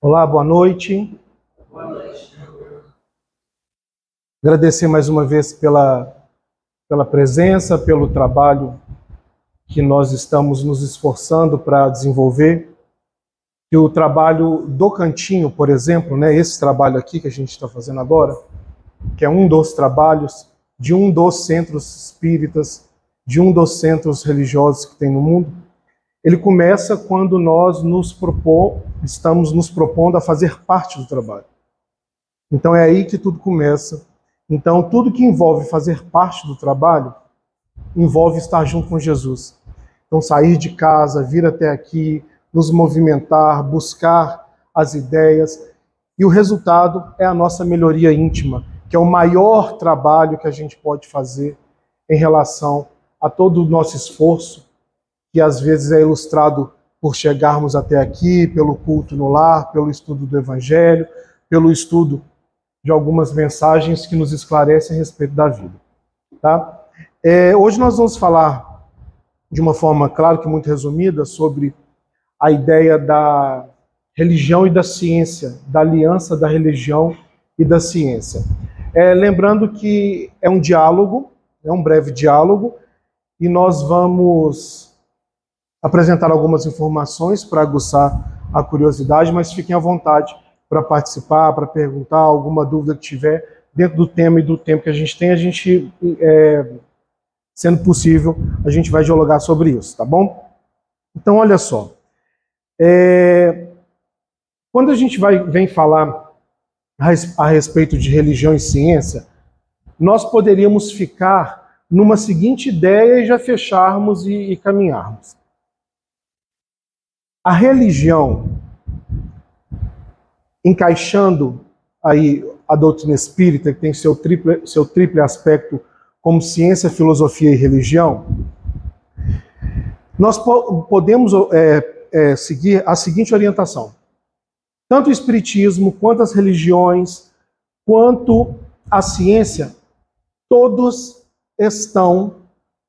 Olá, boa noite. Boa noite. Agradecer mais uma vez pela presença, pelo trabalho que nós estamos nos esforçando para desenvolver. E o trabalho do Cantinho, por exemplo, né, esse trabalho aqui que a gente está fazendo agora, que é um dos trabalhos de um dos centros espíritas, de um dos centros religiosos que tem no mundo, ele começa quando nós estamos nos propondo a fazer parte do trabalho. Então é aí que tudo começa. Então tudo que envolve fazer parte do trabalho, envolve estar junto com Jesus. Então sair de casa, vir até aqui, nos movimentar, buscar as ideias. E o resultado é a nossa melhoria íntima, que é o maior trabalho que a gente pode fazer em relação a todo o nosso esforço, que às vezes é ilustrado por chegarmos até aqui, pelo culto no lar, pelo estudo do Evangelho, pelo estudo de algumas mensagens que nos esclarecem a respeito da vida. Tá? Hoje nós vamos falar de uma forma, claro que muito resumida, sobre a ideia da religião e da ciência, da aliança da religião e da ciência. Lembrando que é um diálogo, é um breve diálogo, e nós vamos apresentar algumas informações para aguçar a curiosidade, mas fiquem à vontade para participar, para perguntar, alguma dúvida que tiver dentro do tema e do tempo que a gente tem, sendo possível, a gente vai dialogar sobre isso, tá bom? Então, olha só. Quando a gente vem falar a respeito de religião e ciência, nós poderíamos ficar numa seguinte ideia e já fecharmos e caminharmos. A religião, encaixando aí a doutrina espírita, que tem seu triple aspecto como ciência, filosofia e religião, nós podemos seguir a seguinte orientação. Tanto o espiritismo, quanto as religiões, quanto a ciência, todos estão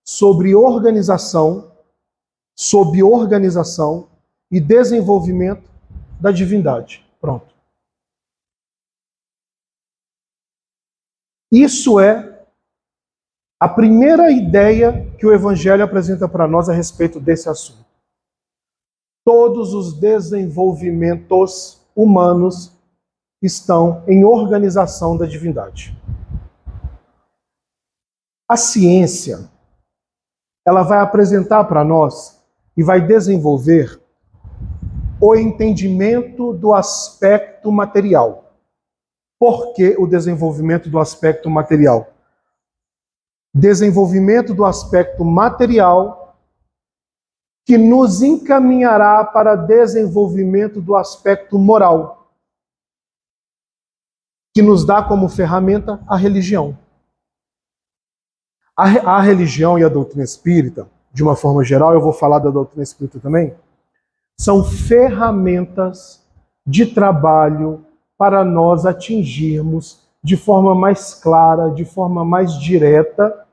sob organização e desenvolvimento da divindade. Pronto. Isso é a primeira ideia que o Evangelho apresenta para nós a respeito desse assunto. Todos os desenvolvimentos humanos estão em organização da divindade. A ciência, ela vai apresentar para nós e vai desenvolver o entendimento do aspecto material. Por que o desenvolvimento do aspecto material? Desenvolvimento do aspecto material que nos encaminhará para desenvolvimento do aspecto moral, que nos dá como ferramenta a religião. A religião e a doutrina espírita, de uma forma geral, eu vou falar da doutrina espírita também, são ferramentas de trabalho para nós atingirmos de forma mais clara, de forma mais direta,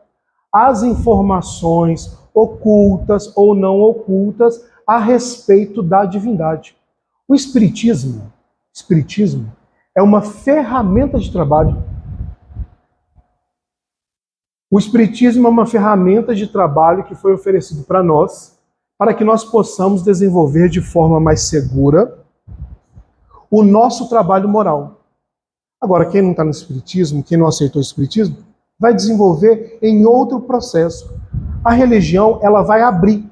as informações ocultas ou não ocultas a respeito da divindade. O espiritismo é uma ferramenta de trabalho. O espiritismo é uma ferramenta de trabalho que foi oferecido para nós, para que nós possamos desenvolver de forma mais segura o nosso trabalho moral. Agora, quem não está no espiritismo, quem não aceitou o espiritismo, vai desenvolver em outro processo. A religião, ela vai abrir.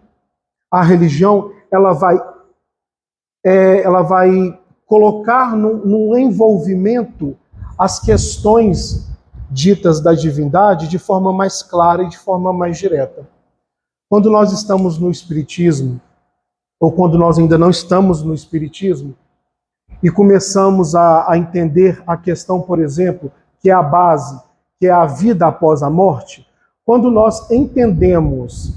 A religião, ela vai colocar no envolvimento as questões ditas da divindade de forma mais clara e de forma mais direta. Quando nós estamos no espiritismo, ou quando nós ainda não estamos no espiritismo, e começamos a entender a questão, por exemplo, que é a base, que é a vida após a morte, quando nós entendemos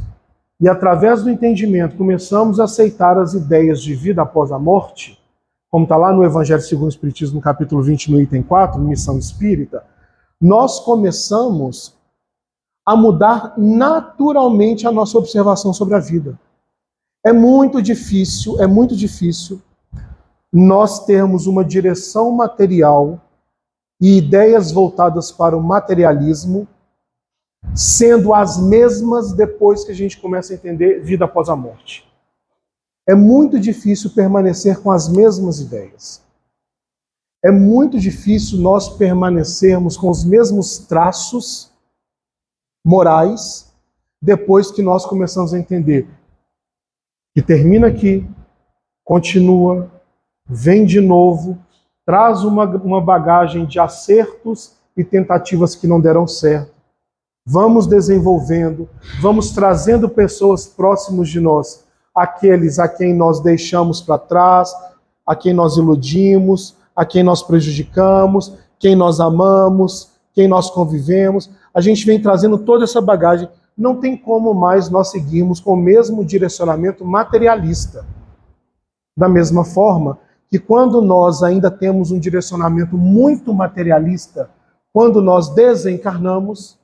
e através do entendimento começamos a aceitar as ideias de vida após a morte, como está lá no Evangelho segundo o Espiritismo, no capítulo 20, no item 4, missão espírita, nós começamos a mudar naturalmente a nossa observação sobre a vida. É muito difícil nós termos uma direção material e ideias voltadas para o materialismo, sendo as mesmas depois que a gente começa a entender vida após a morte. É muito difícil permanecer com as mesmas ideias. É muito difícil nós permanecermos com os mesmos traços morais depois que nós começamos a entender que termina aqui, continua, vem de novo, traz uma bagagem de acertos e tentativas que não deram certo. Vamos desenvolvendo, vamos trazendo pessoas próximas de nós, aqueles a quem nós deixamos para trás, a quem nós iludimos, a quem nós prejudicamos, quem nós amamos, quem nós convivemos. A gente vem trazendo toda essa bagagem. Não tem como mais nós seguirmos com o mesmo direcionamento materialista. Da mesma forma que quando nós ainda temos um direcionamento muito materialista, quando nós desencarnamos,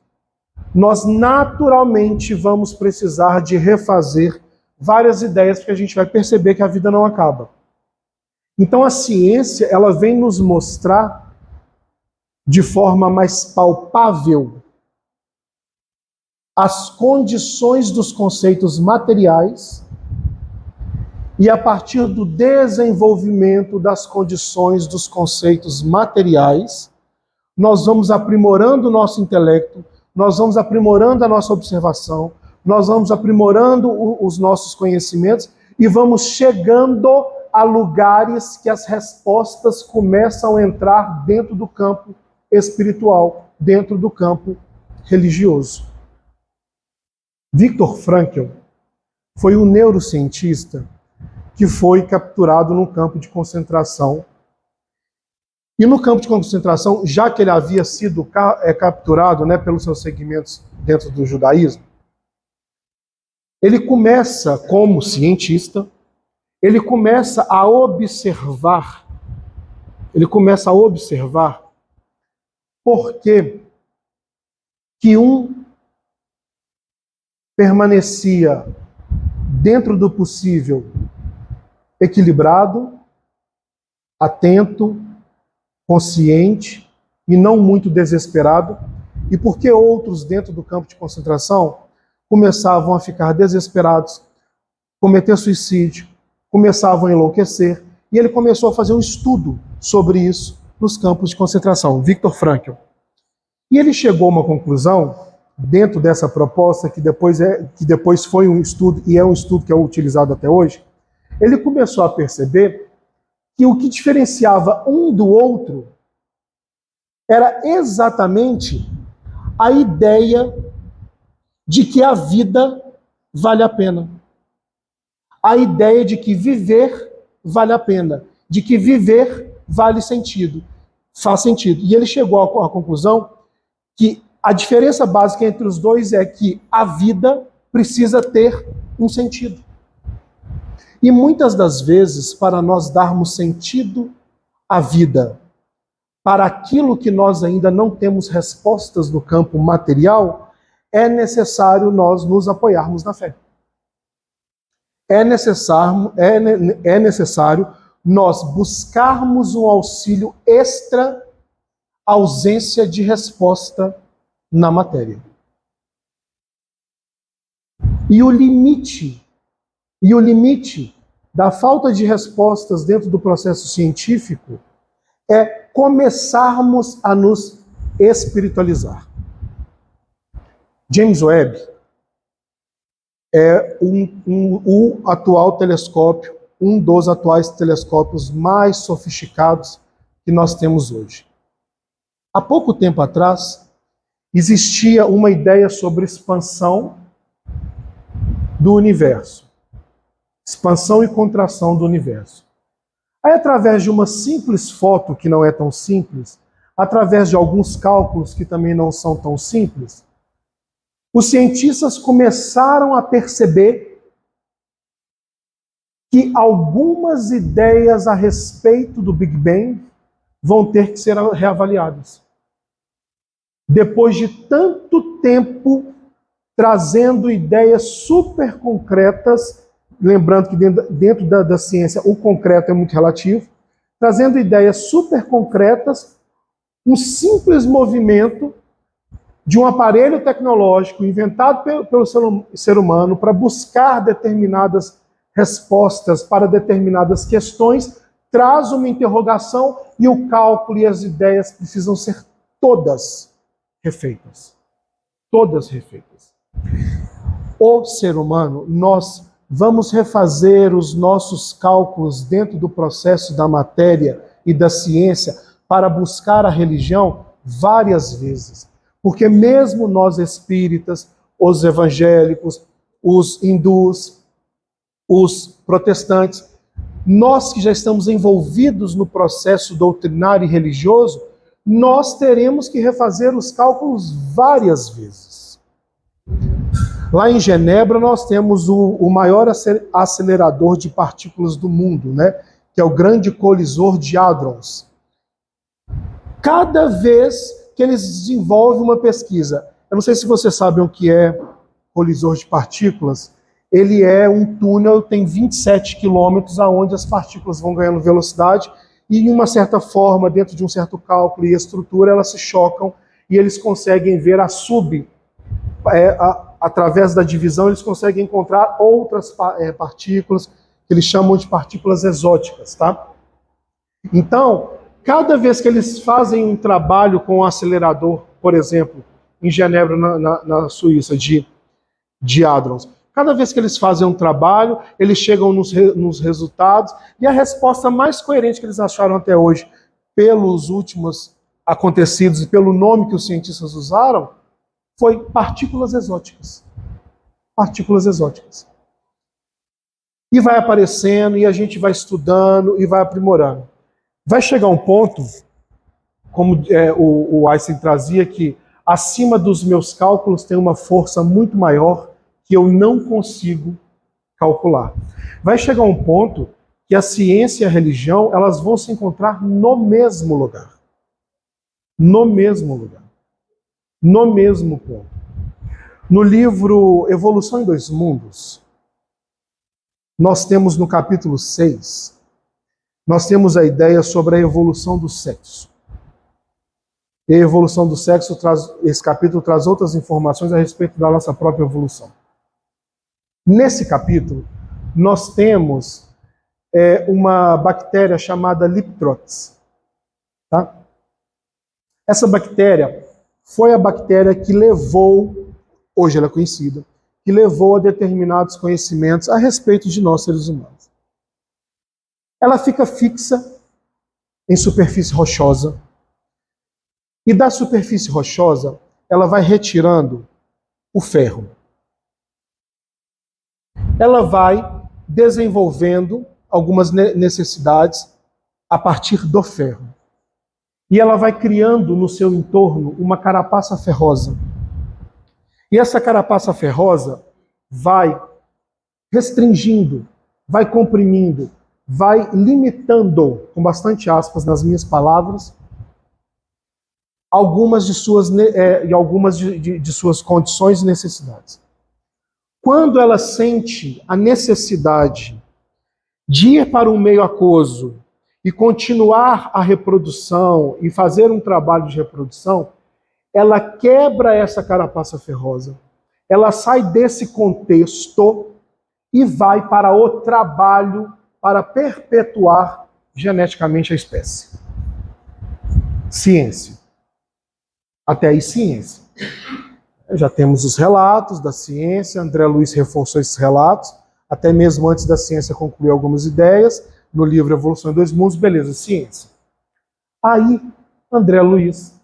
nós naturalmente vamos precisar de refazer várias ideias, porque a gente vai perceber que a vida não acaba. Então a ciência, ela vem nos mostrar de forma mais palpável as condições dos conceitos materiais e a partir do desenvolvimento das condições dos conceitos materiais, nós vamos aprimorando o nosso intelecto, nós vamos aprimorando a nossa observação, nós vamos aprimorando os nossos conhecimentos e vamos chegando a lugares que as respostas começam a entrar dentro do campo espiritual, dentro do campo religioso. Viktor Frankl foi um neurocientista que foi capturado num campo de concentração. E no campo de concentração, já que ele havia sido capturado, pelos seus segmentos dentro do judaísmo, ele começa, como cientista, ele começa a observar por que um permanecia dentro do possível equilibrado, atento, consciente e não muito desesperado, e por que outros dentro do campo de concentração começavam a ficar desesperados, cometer suicídio, começavam a enlouquecer, e ele começou a fazer um estudo sobre isso nos campos de concentração, Viktor Frankl. E ele chegou a uma conclusão, dentro dessa proposta, que depois foi um estudo, e é um estudo que é utilizado até hoje, ele começou a perceber que o que diferenciava um do outro era exatamente a ideia de que a vida vale a pena. A ideia de que viver vale a pena, de que viver faz sentido. E ele chegou à conclusão que a diferença básica entre os dois é que a vida precisa ter um sentido. E muitas das vezes, para nós darmos sentido à vida, para aquilo que nós ainda não temos respostas no campo material, é necessário nós nos apoiarmos na fé. É necessário nós buscarmos um auxílio extra à ausência de resposta na matéria. E o limite da falta de respostas dentro do processo científico é começarmos a nos espiritualizar. James Webb é o atual telescópio, um dos atuais telescópios mais sofisticados que nós temos hoje. Há pouco tempo atrás, existia uma ideia sobre expansão do universo. Expansão e contração do universo. Aí, através de uma simples foto, que não é tão simples, através de alguns cálculos que também não são tão simples, os cientistas começaram a perceber que algumas ideias a respeito do Big Bang vão ter que ser reavaliadas. Depois de tanto tempo trazendo ideias super concretas, lembrando que dentro da ciência o concreto é muito relativo, trazendo ideias super concretas, um simples movimento de um aparelho tecnológico inventado pelo ser humano para buscar determinadas respostas para determinadas questões, traz uma interrogação e o cálculo e as ideias precisam ser todas refeitas. Todas refeitas. O ser humano, nós vamos refazer os nossos cálculos dentro do processo da matéria e da ciência para buscar a religião várias vezes. Porque mesmo nós espíritas, os evangélicos, os hindus, os protestantes, nós que já estamos envolvidos no processo doutrinário e religioso, nós teremos que refazer os cálculos várias vezes. Lá em Genebra nós temos o maior acelerador de partículas do mundo, né? Que é o Grande Colisor de Hadrons. Cada vez que eles desenvolvem uma pesquisa, eu não sei se vocês sabem o que é colisor de partículas, ele é um túnel, tem 27 quilômetros, aonde as partículas vão ganhando velocidade e, em uma certa forma, dentro de um certo cálculo e estrutura, elas se chocam e eles conseguem ver através da divisão, eles conseguem encontrar outras partículas, que eles chamam de partículas exóticas, tá? Então, cada vez que eles fazem um trabalho com um acelerador, por exemplo, em Genebra, na Suíça, de hadrons, cada vez que eles fazem um trabalho, eles chegam nos resultados, e a resposta mais coerente que eles acharam até hoje, pelos últimos acontecidos e pelo nome que os cientistas usaram, foi partículas exóticas. Partículas exóticas. E vai aparecendo, e a gente vai estudando, e vai aprimorando. Vai chegar um ponto, como o Einstein trazia, que acima dos meus cálculos tem uma força muito maior que eu não consigo calcular. Vai chegar um ponto que a ciência e a religião elas vão se encontrar no mesmo lugar. No mesmo lugar. No mesmo ponto. No livro Evolução em Dois Mundos, nós temos no capítulo 6, nós temos a ideia sobre a evolução do sexo. E a evolução do sexo, esse capítulo traz outras informações a respeito da nossa própria evolução. Nesse capítulo, nós temos uma bactéria chamada Leptrotes. Tá? Essa bactéria foi a bactéria que levou, hoje ela é conhecida, que levou a determinados conhecimentos a respeito de nós seres humanos. Ela fica fixa em superfície rochosa, e da superfície rochosa ela vai retirando o ferro. Ela vai desenvolvendo algumas necessidades a partir do ferro. E ela vai criando no seu entorno uma carapaça ferrosa. E essa carapaça ferrosa vai restringindo, vai comprimindo, vai limitando, com bastante aspas nas minhas palavras, algumas de suas condições e necessidades. Quando ela sente a necessidade de ir para um meio aquoso e continuar a reprodução e fazer um trabalho de reprodução, ela quebra essa carapaça ferrosa, ela sai desse contexto e vai para o trabalho para perpetuar geneticamente a espécie. Ciência. Até aí, ciência. Já temos os relatos da ciência, André Luiz reforçou esses relatos, até mesmo antes da ciência concluir algumas ideias, no livro Evolução em Dois Mundos, beleza, ciência. Aí, André Luiz,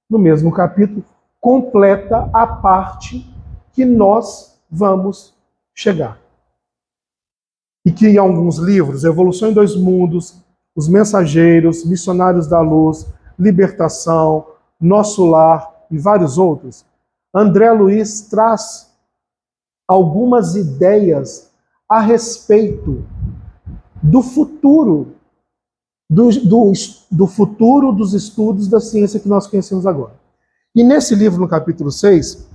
no mesmo capítulo, completa a parte que nós vamos chegar. E que em alguns livros, Evolução em Dois Mundos, Os Mensageiros, Missionários da Luz, Libertação, Nosso Lar e vários outros, André Luiz traz algumas ideias a respeito do futuro, do futuro dos estudos da ciência que nós conhecemos agora. E nesse livro, no capítulo 6,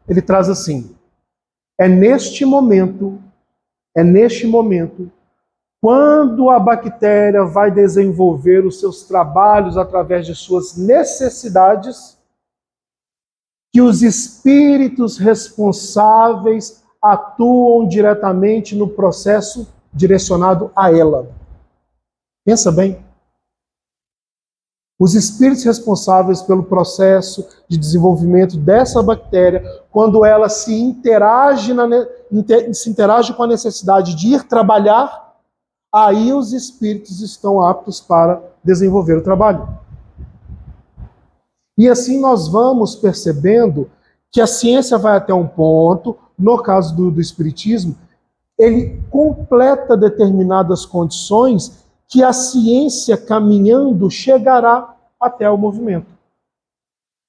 ele traz assim: é neste momento, Quando a bactéria vai desenvolver os seus trabalhos através de suas necessidades, que os espíritos responsáveis atuam diretamente no processo direcionado a ela. Pensa bem. Os espíritos responsáveis pelo processo de desenvolvimento dessa bactéria, quando ela se interage com a necessidade de ir trabalhar, aí os espíritos estão aptos para desenvolver o trabalho. E assim nós vamos percebendo que a ciência vai até um ponto, no caso do espiritismo, ele completa determinadas condições que a ciência caminhando chegará até o movimento.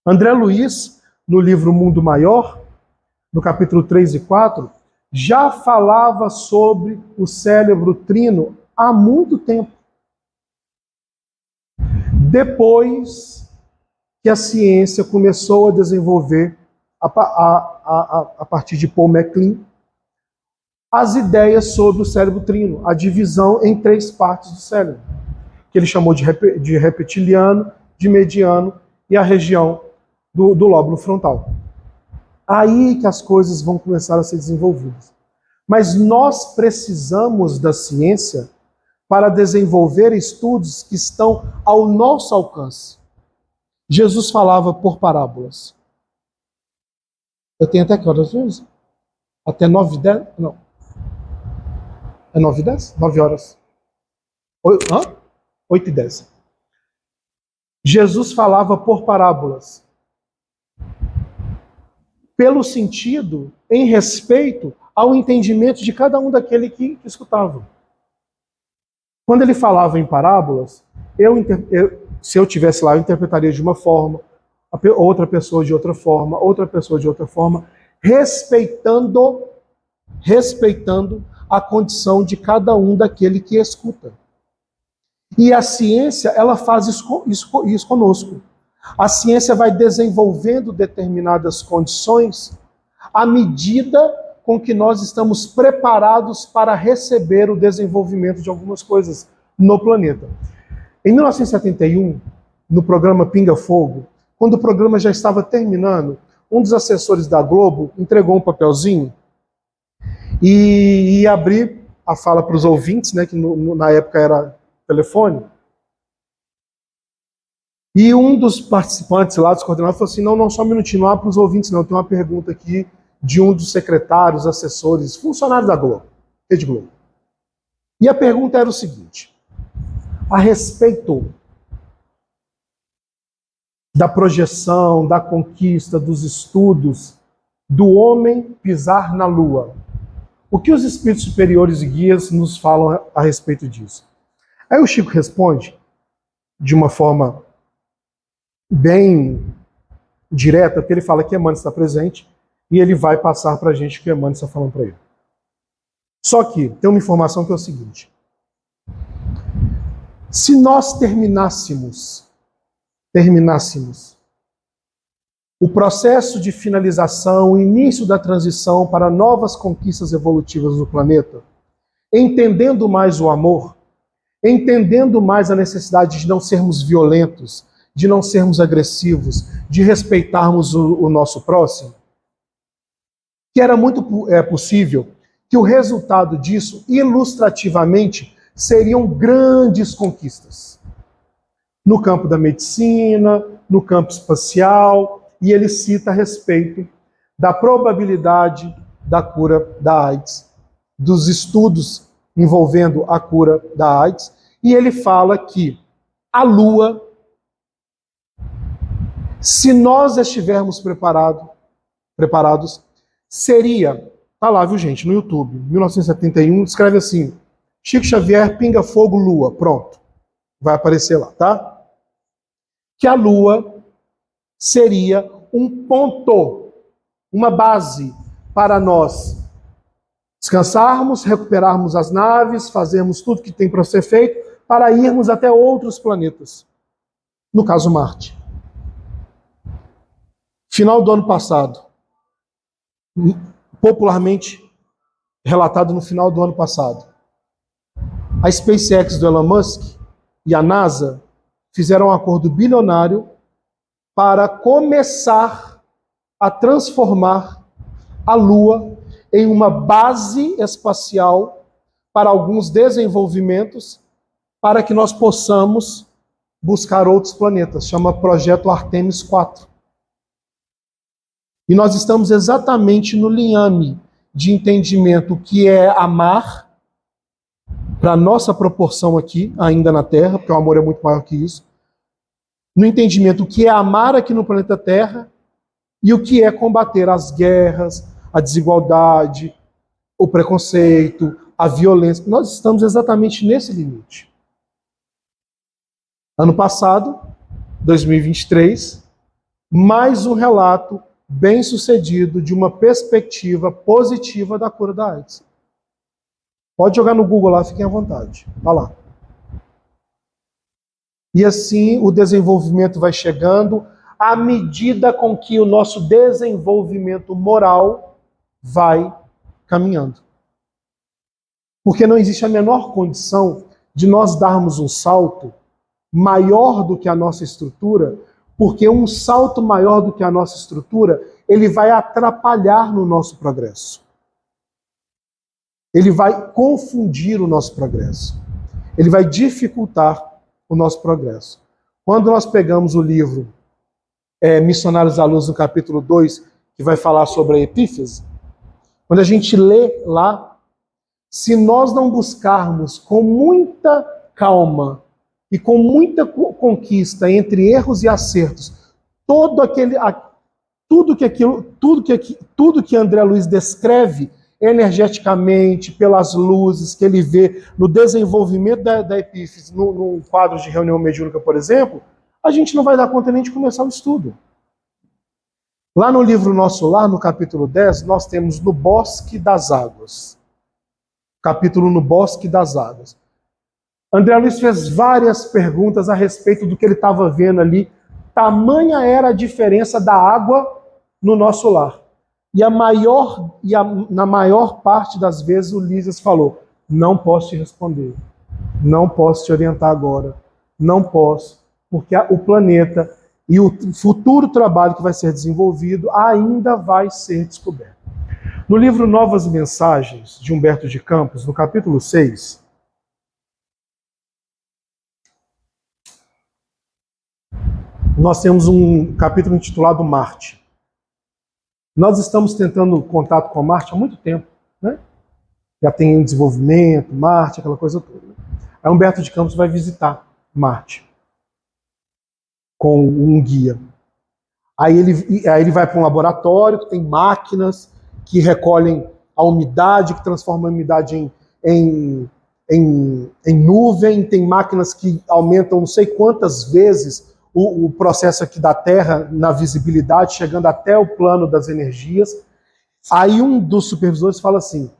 André Luiz, no livro Mundo Maior, no capítulo 3 e 4, já falava sobre o cérebro trino há muito tempo. Depois que a ciência começou a desenvolver, a partir de Paul MacLean, as ideias sobre o cérebro trino, a divisão em 3 partes do cérebro, que ele chamou de reptiliano, de mediano e a região do lóbulo frontal. Aí que as coisas vão começar a ser desenvolvidas. Mas nós precisamos da ciência para desenvolver estudos que estão ao nosso alcance. Jesus falava por parábolas. Eu tenho até que horas vezes? Até 9h10? Não. É 9h10? 9 horas. 8h10. Jesus falava por parábolas. Pelo sentido, em respeito ao entendimento de cada um daquele que escutava. Quando ele falava em parábolas, se eu estivesse lá, eu interpretaria de uma forma, outra pessoa de outra forma, outra pessoa de outra forma, respeitando a condição de cada um daquele que escuta. E a ciência, ela faz isso conosco. A ciência vai desenvolvendo determinadas condições à medida com que nós estamos preparados para receber o desenvolvimento de algumas coisas no planeta. Em 1971, no programa Pinga Fogo, quando o programa já estava terminando, um dos assessores da Globo entregou um papelzinho e ia abrir a fala para os ouvintes, né, que na época era telefone. E um dos participantes lá, dos coordenadores, falou assim, não, só um minutinho, não há para os ouvintes não, tem uma pergunta aqui de um dos secretários, assessores, funcionários da Globo, Rede Globo. E a pergunta era o seguinte, a respeito da projeção, da conquista, dos estudos, do homem pisar na Lua. O que os espíritos superiores e guias nos falam a respeito disso? Aí o Chico responde, de uma forma bem direta, porque ele fala que Emmanuel está presente e ele vai passar para a gente o que Emmanuel está falando para ele. Só que tem uma informação que é o seguinte. Se nós terminássemos o processo de finalização, o início da transição para novas conquistas evolutivas do planeta, entendendo mais o amor, entendendo mais a necessidade de não sermos violentos, de não sermos agressivos, de respeitarmos o nosso próximo, que era muito possível que o resultado disso, ilustrativamente, seriam grandes conquistas. No campo da medicina, no campo espacial, e ele cita a respeito da probabilidade da cura da AIDS, dos estudos envolvendo a cura da AIDS, e ele fala que a Lua, se nós estivermos preparados, seria, tá lá, viu gente, no YouTube, 1971, escreve assim, Chico Xavier, Pinga Fogo, Lua, pronto, vai aparecer lá, tá? Que a Lua seria um ponto, uma base para nós descansarmos, recuperarmos as naves, fazermos tudo que tem para ser feito, para irmos até outros planetas. No caso, Marte. Final do ano passado, popularmente relatado no final do ano passado, A SpaceX do Elon Musk e a NASA fizeram um acordo bilionário para começar a transformar a Lua em uma base espacial para alguns desenvolvimentos, para que nós possamos buscar outros planetas. Chama Projeto Artemis 4. E nós estamos exatamente no liame de entendimento que é amar, para a nossa proporção aqui, ainda na Terra, porque o amor é muito maior que isso, no entendimento que é amar aqui no planeta Terra e o que é combater as guerras, a desigualdade, o preconceito, a violência. Nós estamos exatamente nesse limite. Ano passado, 2023, mais um relato bem-sucedido de uma perspectiva positiva da cura da AIDS. Pode jogar no Google lá, fiquem à vontade. Está lá. E assim o desenvolvimento vai chegando à medida com que o nosso desenvolvimento moral vai caminhando. Porque não existe a menor condição de nós darmos um salto maior do que a nossa estrutura, porque um salto maior do que a nossa estrutura, ele vai atrapalhar no nosso progresso. Ele vai confundir o nosso progresso. Ele vai dificultar o nosso progresso. Quando nós pegamos o livro Missionários à Luz, no capítulo 2, que vai falar sobre a epífise, quando a gente lê lá, se nós não buscarmos com muita calma e com muita conquista entre erros e acertos, tudo que André Luiz descreve energeticamente, pelas luzes que ele vê no desenvolvimento da epífise, no quadro de reunião mediúnica, por exemplo, a gente não vai dar conta nem de começar o estudo. Lá no livro Nosso Lar, no capítulo 10, nós temos No Bosque das Águas. Capítulo No Bosque das Águas. André Luiz fez várias perguntas a respeito do que ele estava vendo ali. Tamanha era a diferença da água no nosso lar. Na maior parte das vezes o Lísias falou: não posso te responder, não posso te orientar agora, não posso, porque o planeta e o futuro trabalho que vai ser desenvolvido ainda vai ser descoberto. No livro Novas Mensagens, de Humberto de Campos, no capítulo 6, nós temos um capítulo intitulado Marte. Nós estamos tentando contato com Marte há muito tempo, né? Já tem desenvolvimento, Marte, aquela coisa toda. Aí Humberto de Campos vai visitar Marte com um guia. Aí ele vai para um laboratório que tem máquinas que recolhem a umidade, que transformam a umidade em nuvem, tem máquinas que aumentam não sei quantas vezes o processo aqui da Terra na visibilidade, chegando até o plano das energias. Aí um dos supervisores fala assim: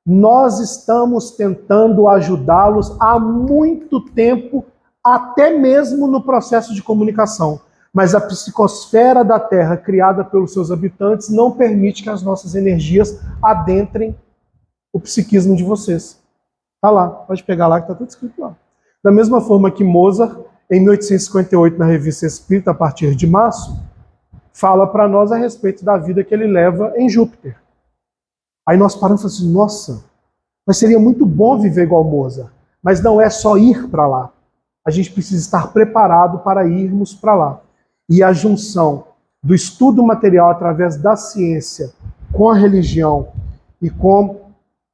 nós estamos tentando ajudá-los há muito tempo, até mesmo no processo de comunicação. Mas a psicosfera da Terra, criada pelos seus habitantes, não permite que as nossas energias adentrem o psiquismo de vocês. Está lá, pode pegar lá que está tudo escrito lá. Da mesma forma que Mozart, em 1858, na Revista Espírita, a partir de março, fala para nós a respeito da vida que ele leva em Júpiter. Aí nós paramos e falamos assim: nossa, mas seria muito bom viver igual Mozart. Mas não é só ir para lá. A gente precisa estar preparado para irmos para lá. E a junção do estudo material através da ciência com a religião e com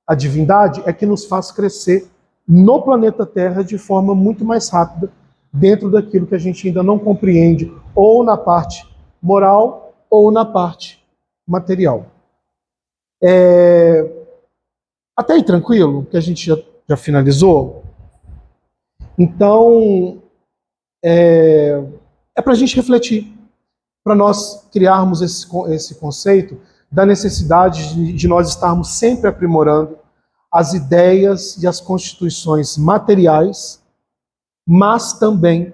a divindade é que nos faz crescer no planeta Terra de forma muito mais rápida, dentro daquilo que a gente ainda não compreende, ou na parte moral, ou na parte material. Até aí tranquilo? Que a gente já finalizou? Então, é para a gente refletir, para nós criarmos esse conceito da necessidade de nós estarmos sempre aprimorando as ideias e as constituições materiais, mas também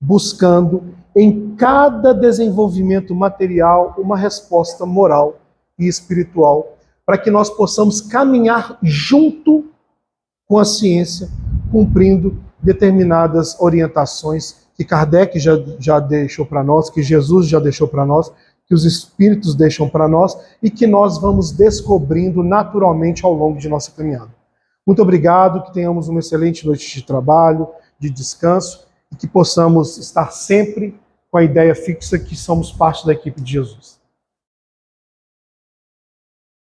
buscando em cada desenvolvimento material uma resposta moral e espiritual, para que nós possamos caminhar junto com a ciência, cumprindo determinadas orientações que Kardec já deixou para nós, que Jesus já deixou para nós, que os Espíritos deixam para nós e que nós vamos descobrindo naturalmente ao longo de nossa caminhada. Muito obrigado, que tenhamos uma excelente noite de trabalho, de descanso e que possamos estar sempre com a ideia fixa que somos parte da equipe de Jesus.